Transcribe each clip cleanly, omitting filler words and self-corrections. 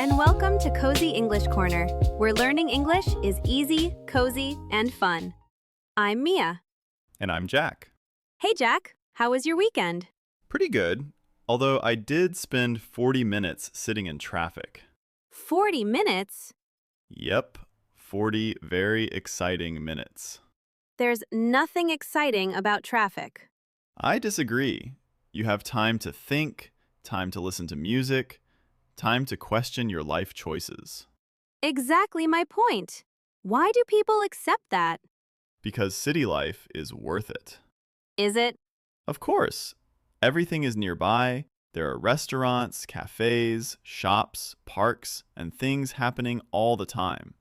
and welcome to Cozy English Corner, where learning English is easy, cozy, and fun. I'm Mia. And I'm Jack. Hey, Jack, how was your weekend? Pretty good, although I did spend 40 minutes sitting in traffic. 40 minutes? Yep, 40 very exciting minutes. There's nothing exciting about traffic. I disagree. You have time to think, time to listen to music, time to question your life choices. Exactly my point. Why do people accept that? Because city life is worth it. Is it? Of course, everything is nearby. There are restaurants, cafes, shops, parks, and things happening all the time.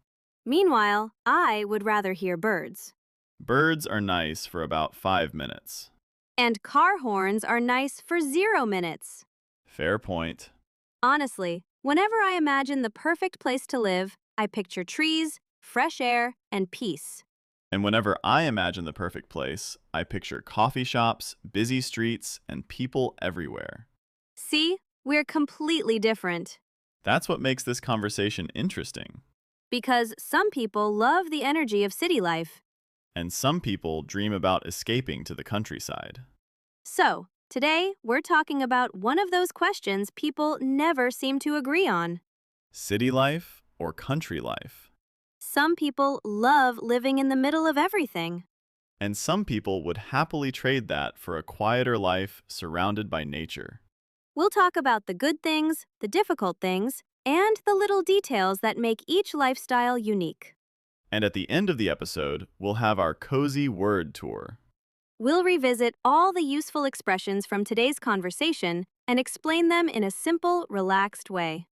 Meanwhile, I would rather hear birds. Birds are nice for about 5 minutes. And car horns are nice for 0 minutes. Fair point. Honestly, whenever I imagine the perfect place to live, I picture trees, fresh air, and peace. And whenever I imagine the perfect place, I picture coffee shops, busy streets, and people everywhere. See, we're completely different. That's what makes this conversation interesting. Because some people love the energy of city life. And some people dream about escaping to the countryside. So, today we're talking about one of those questions people never seem to agree on. City life or country life? Some people love living in the middle of everything. And some people would happily trade that for a quieter life surrounded by nature. We'll talk about the good things, the difficult things, and the little details that make each lifestyle unique. And at the end of the episode, we'll have our cozy word tour. We'll revisit all the useful expressions from today's conversation and explain them in a simple, relaxed way.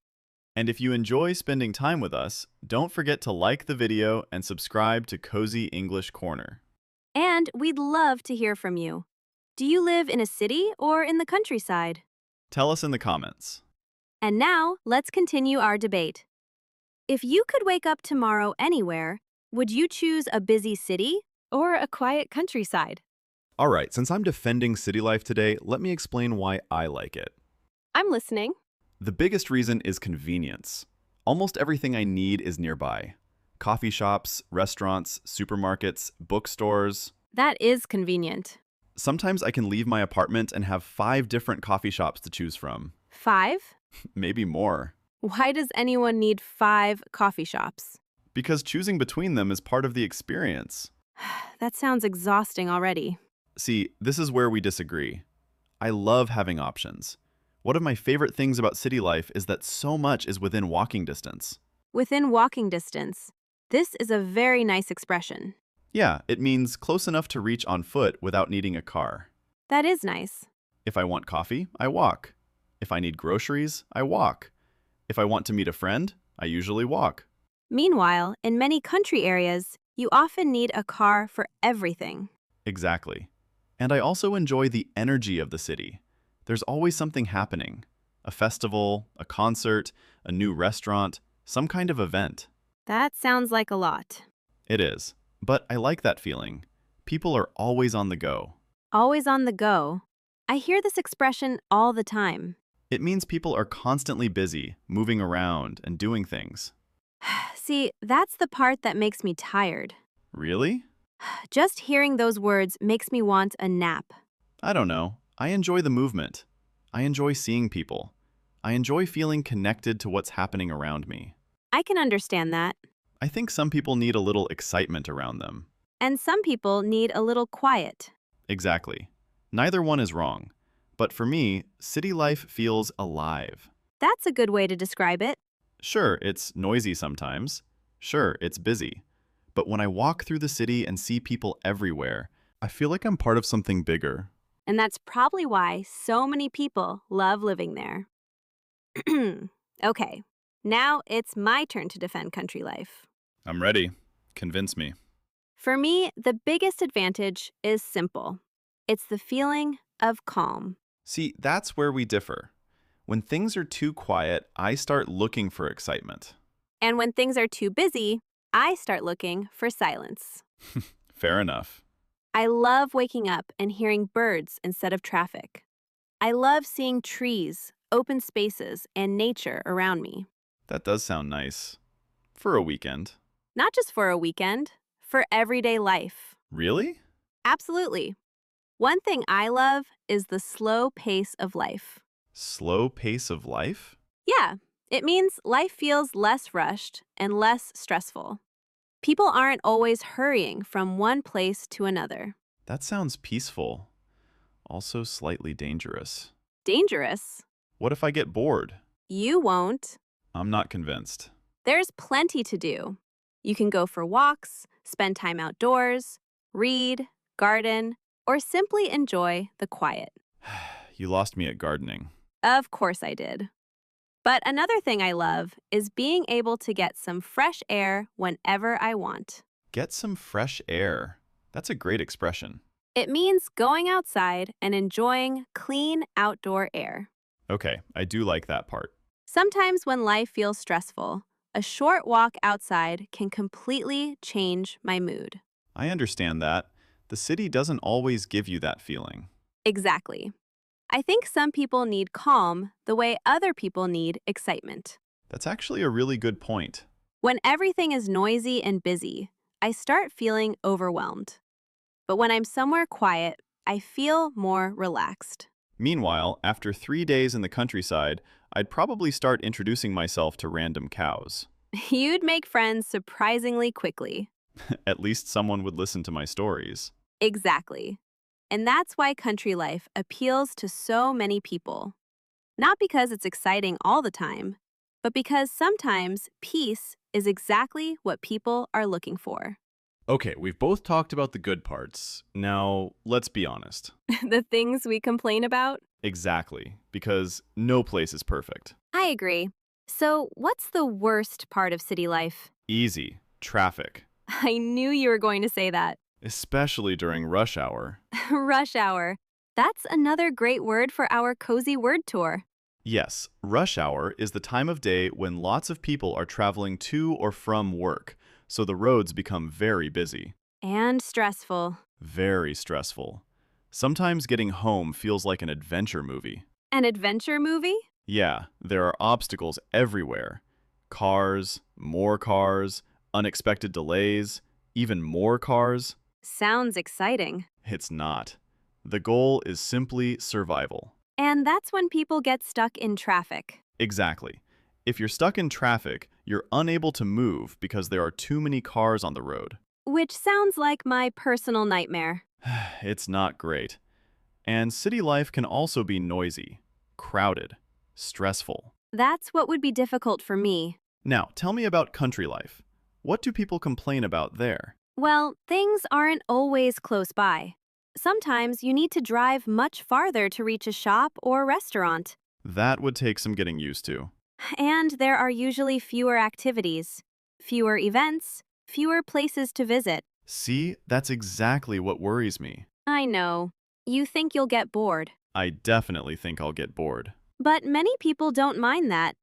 And if you enjoy spending time with us, don't forget to like the video and subscribe to Cozy English Corner. And we'd love to hear from you. Do you live in a city or in the countryside? Tell us in the comments. And now, let's continue our debate. If you could wake up tomorrow anywhere, would you choose a busy city or a quiet countryside? All right, since I'm defending city life today, let me explain why I like it. I'm listening. The biggest reason is convenience. Almost everything I need is nearby. Coffee shops, restaurants, supermarkets, bookstores. That is convenient. Sometimes I can leave my apartment and have 5 different coffee shops to choose from. 5? Maybe more. Why does anyone need 5 coffee shops? Because choosing between them is part of the experience. That sounds exhausting already. See, this is where we disagree. I love having options. One of my favorite things about city life is that so much is within walking distance. Within walking distance. This is a very nice expression. Yeah, it means close enough to reach on foot without needing a car. That is nice. If I want coffee, I walk. If I need groceries, I walk. If I want to meet a friend, I usually walk. Meanwhile, in many country areas, you often need a car for everything. Exactly. And I also enjoy the energy of the city. There's always something happening. A festival, a concert, a new restaurant, some kind of event. That sounds like a lot. It is. But I like that feeling. People are always on the go. Always on the go. I hear this expression all the time. It means people are constantly busy, moving around, and doing things. See, that's the part that makes me tired. Really? Just hearing those words makes me want a nap. I don't know. I enjoy the movement. I enjoy seeing people. I enjoy feeling connected to what's happening around me. I can understand that. I think some people need a little excitement around them. And some people need a little quiet. Exactly. Neither one is wrong. But for me, city life feels alive. That's a good way to describe it. Sure, it's noisy sometimes. Sure, it's busy. But when I walk through the city and see people everywhere, I feel like I'm part of something bigger. And that's probably why so many people love living there. Okay, now it's my turn to defend country life. I'm ready. Convince me. For me, the biggest advantage is simple. It's the feeling of calm. See, that's where we differ. When things are too quiet, I start looking for excitement. And when things are too busy, I start looking for silence. Fair enough. I love waking up and hearing birds instead of traffic. I love seeing trees, open spaces, and nature around me. That does sound nice. For a weekend. Not just for a weekend, for everyday life. Really? Absolutely. One thing I love is the slow pace of life. Slow pace of life? Yeah, it means life feels less rushed and less stressful. People aren't always hurrying from one place to another. That sounds peaceful. Also slightly dangerous. Dangerous? What if I get bored? You won't. I'm not convinced. There's plenty to do. You can go for walks, spend time outdoors, read, garden, or simply enjoy the quiet. You lost me at gardening. Of course I did. But another thing I love is being able to get some fresh air whenever I want. Get some fresh air. That's a great expression. It means going outside and enjoying clean outdoor air. Okay, I do like that part. Sometimes when life feels stressful, a short walk outside can completely change my mood. I understand that. The city doesn't always give you that feeling. Exactly. I think some people need calm the way other people need excitement. That's actually a really good point. When everything is noisy and busy, I start feeling overwhelmed. But when I'm somewhere quiet, I feel more relaxed. Meanwhile, after 3 days in the countryside, I'd probably start introducing myself to random cows. You'd make friends surprisingly quickly. At least someone would listen to my stories. Exactly. And that's why country life appeals to so many people. Not because it's exciting all the time, but because sometimes peace is exactly what people are looking for. Okay, we've both talked about the good parts. Now, let's be honest. The things we complain about? Exactly, because no place is perfect. I agree. So, what's the worst part of city life? Easy. Traffic. I knew you were going to say that. Especially during rush hour. Rush hour. That's another great word for our cozy word tour. Yes, rush hour is the time of day when lots of people are traveling to or from work, so the roads become very busy. And stressful. Very stressful. Sometimes getting home feels like an adventure movie. An adventure movie? Yeah, there are obstacles everywhere. Cars, unexpected delays, even more cars. Sounds exciting. It's not. The goal is simply survival. And that's when people get stuck in traffic. Exactly. If you're stuck in traffic, you're unable to move because there are too many cars on the road. Which sounds like my personal nightmare. It's not great. And city life can also be noisy, crowded, stressful. That's what would be difficult for me. Now, tell me about country life. What do people complain about there? Well, things aren't always close by. Sometimes you need to drive much farther to reach a shop or restaurant. That would take some getting used to. And there are usually fewer activities, fewer events, fewer places to visit. See, that's exactly what worries me. I know. You think you'll get bored. I definitely think I'll get bored. But many people don't mind that.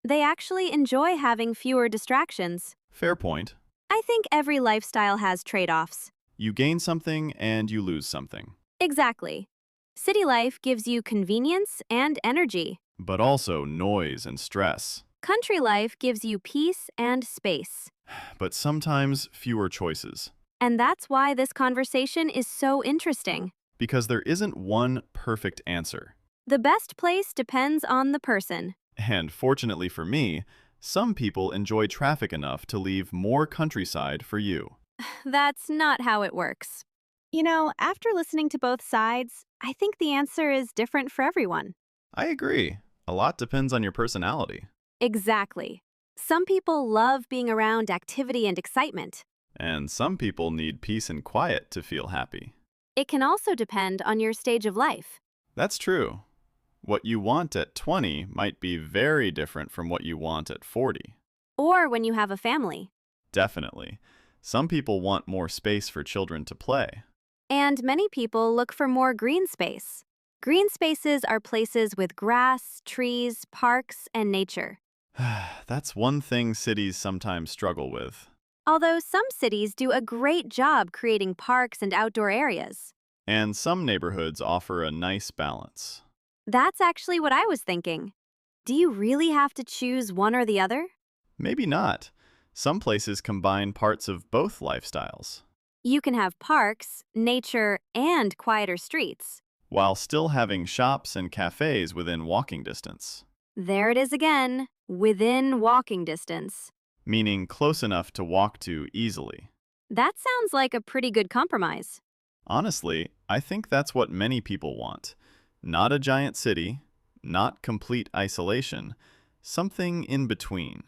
They actually enjoy having fewer distractions. Fair point. I think every lifestyle has trade-offs. You gain something and you lose something. Exactly. City life gives you convenience and energy. But also noise and stress. Country life gives you peace and space. But sometimes fewer choices. And that's why this conversation is so interesting. Because there isn't one perfect answer. The best place depends on the person. And fortunately for me, some people enjoy traffic enough to leave more countryside for you. That's not how it works. You know, after listening to both sides, I think the answer is different for everyone. I agree. A lot depends on your personality. Exactly. Some people love being around activity and excitement. And some people need peace and quiet to feel happy. It can also depend on your stage of life. That's true. What you want at 20 might be very different from what you want at 40. Or when you have a family. Definitely. Some people want more space for children to play. And many people look for more green space. Green spaces are places with grass, trees, parks, and nature. That's one thing cities sometimes struggle with. Although some cities do a great job creating parks and outdoor areas. And some neighborhoods offer a nice balance. That's actually what I was thinking. Do you really have to choose one or the other? Maybe not. Some places combine parts of both lifestyles, You can have parks, nature, and quieter streets. while still having shops and cafes within walking distance, There it is again, within walking distance. meaning close enough to walk to easily. That sounds like a pretty good compromise. Honestly, I think that's what many people want. Not a giant city, not complete isolation, something in between.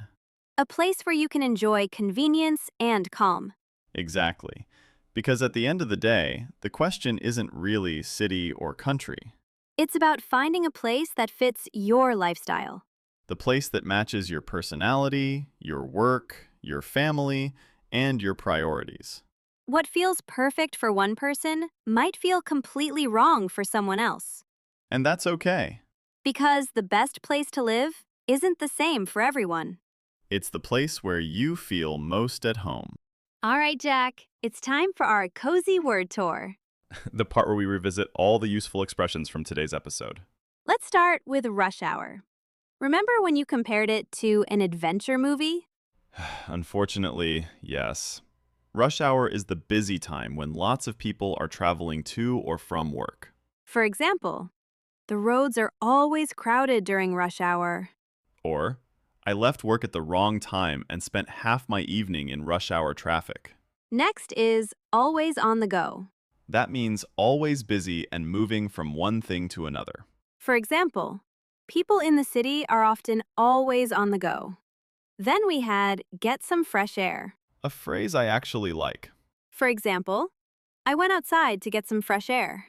A place where you can enjoy convenience and calm. Exactly. Because at the end of the day, the question isn't really city or country. It's about finding a place that fits your lifestyle. The place that matches your personality, your work, your family, and your priorities. What feels perfect for one person might feel completely wrong for someone else. And that's okay. Because the best place to live isn't the same for everyone. It's the place where you feel most at home. All right, Jack, it's time for our cozy word tour. The part where we revisit all the useful expressions from today's episode. Let's start with rush hour. Remember when you compared it to an adventure movie? Unfortunately, yes. Rush hour is the busy time when lots of people are traveling to or from work. For example, the roads are always crowded during rush hour. Or, I left work at the wrong time and spent half my evening in rush hour traffic. Next is always on the go. That means always busy and moving from one thing to another. For example, people in the city are often always on the go. Then we had get some fresh air. A phrase I actually like. For example, I went outside to get some fresh air.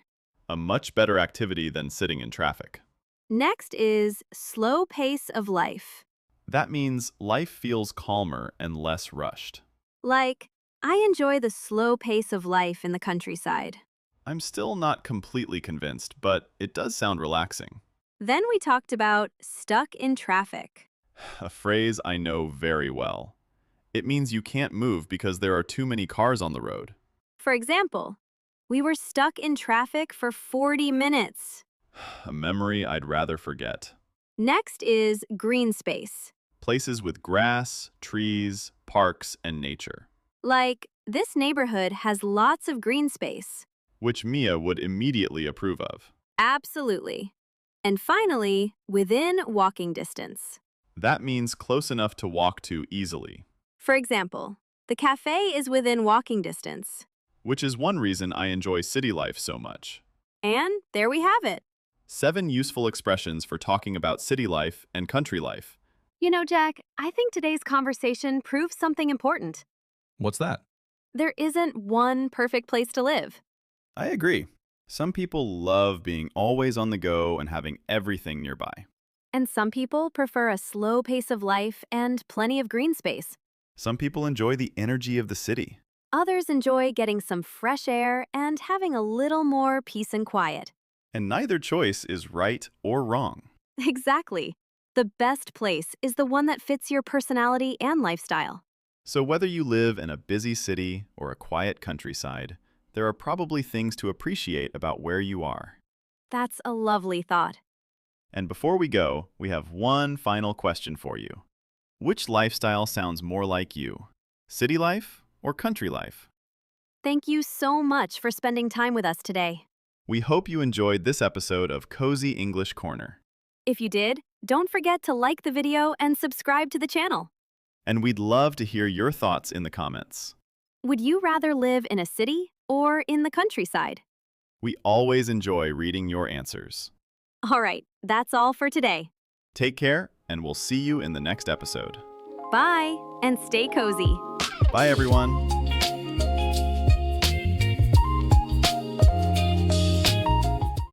A much better activity than sitting in traffic. Next is slow pace of life. That means life feels calmer and less rushed. Like, I enjoy the slow pace of life in the countryside. I'm still not completely convinced, but it does sound relaxing. Then we talked about stuck in traffic. A phrase I know very well. It means you can't move because there are too many cars on the road. For example, we were stuck in traffic for 40 minutes. A memory I'd rather forget. Next is green space. Places with grass, trees, parks, and nature, Like, this neighborhood has lots of green space. which Mia would immediately approve of. Absolutely. And finally, within walking distance. That means close enough to walk to easily, For example, the cafe is within walking distance. which is one reason I enjoy city life so much. And there we have it. 7 useful expressions for talking about city life and country life. You know, Jack, I think today's conversation proves something important. What's that? There isn't one perfect place to live. I agree. Some people love being always on the go and having everything nearby. And some people prefer a slow pace of life and plenty of green space. Some people enjoy the energy of the city. Others enjoy getting some fresh air and having a little more peace and quiet. And neither choice is right or wrong. Exactly. The best place is the one that fits your personality and lifestyle. So whether you live in a busy city or a quiet countryside, there are probably things to appreciate about where you are. That's a lovely thought. And before we go, we have one final question for you. Which lifestyle sounds more like you? City life or country life? Thank you so much for spending time with us today. We hope you enjoyed this episode of Cozy English Corner. If you did, don't forget to like the video and subscribe to the channel. And we'd love to hear your thoughts in the comments. Would you rather live in a city or in the countryside? We always enjoy reading your answers. All right, that's all for today. Take care, and we'll see you in the next episode. Bye, and stay cozy. Bye, everyone.